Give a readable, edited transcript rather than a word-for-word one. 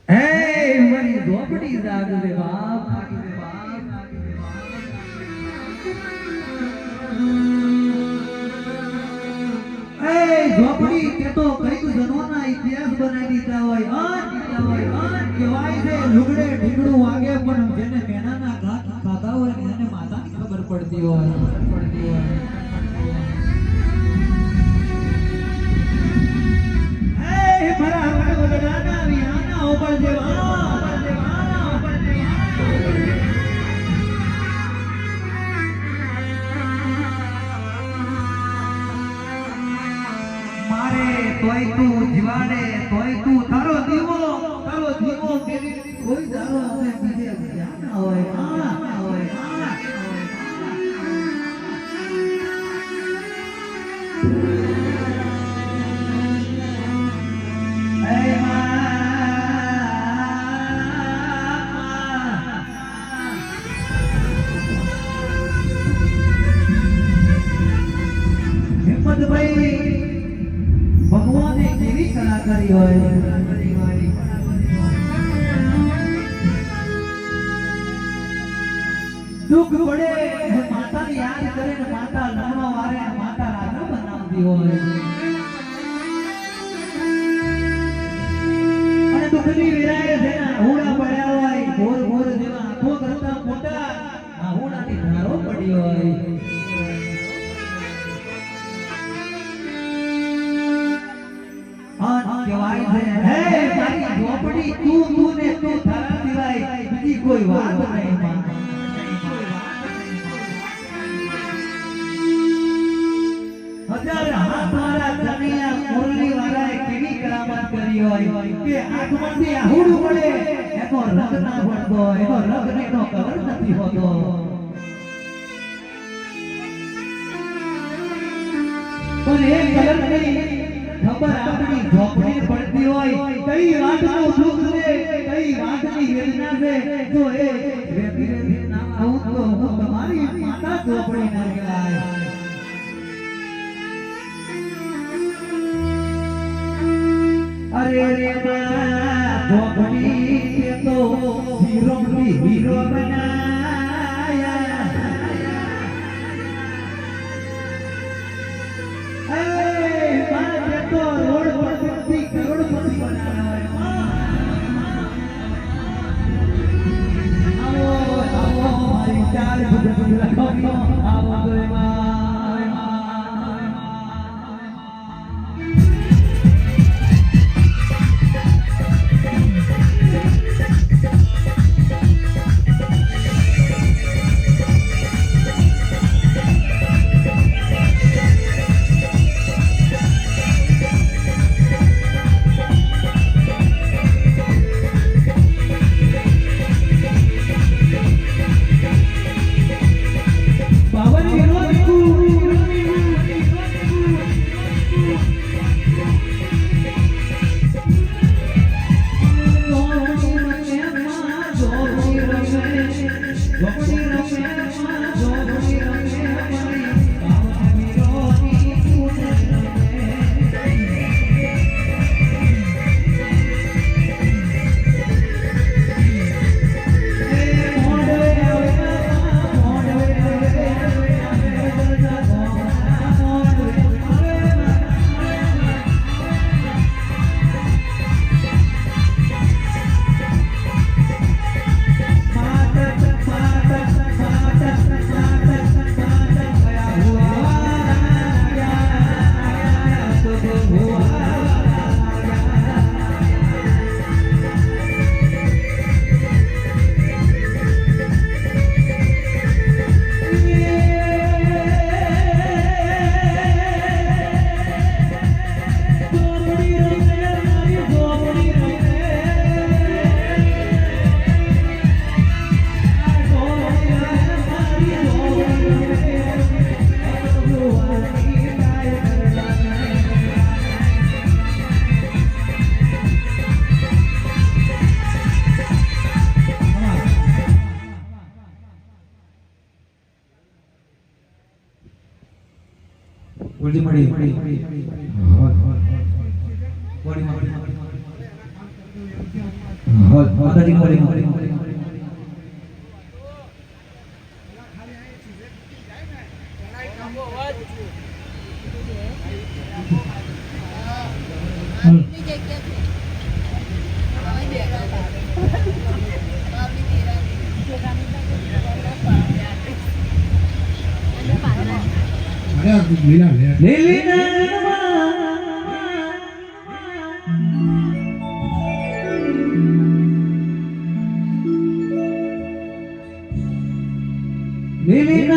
હે મારી ઝોપડી જાગવે બાપ એ ઝોપડી તે તો કઈક જનોના ઇતિહાસ બનાવી દીધા હોય કહેવાય છે લુગડે ઢીંગડું વાગે પણ જેને મેનાના ઘાટ ખાધા હોય ને એને માતાની ખબર પડતી હોય એ મારા વગડાના વિયાના ઉપર જેવા મારે તોય તું જીવાડે તોય તું તારો દીવો કેવી કોઈ દારો અમે બીજે ધ્યાન હોય હિંમતભાઈ ભગવાને કેવી કલાકારી હોય દુઃખ પડે માતાને યાદ કરે ને માતા લણવા વારે માતા રાજા બનાવતી હોય અને દુઃખની વિરાય જેના હોડા પડ્યા હોય ઘોર જેવા આંખો કરતા મોટા આ હોડાની ધારો પડી હોય કહેવાય છે હે મારી ઝોપડી તું ને તું તારા સિવાય બીજી કોઈ વાત નહીં હજાર હાથ વાળા કનૈયા મુરલી વાળાએ કેવી કરામત કરી હોય કે આંખમાંથી આહુડું પડે એનો રંગ ના પડતો એનો રંગ એનો કલર નથી હોતો પણ એ કલર નહીં ખબર આપણી ઝોપડી પડતી હોય કઈ વાતનું સુખ છે કઈ વાતની વેદના છે જો એ વેદી નામ આવું તો હું તમારી માતા ઝોપડી ના કહેવાય અરે રે ઝોપડી કે તો હીરો બનાયા કરોડપતિ બનાવ્યા આવો મારી ચાર આવો ઉલટી મળી હોલ માતાજી પડી લીલી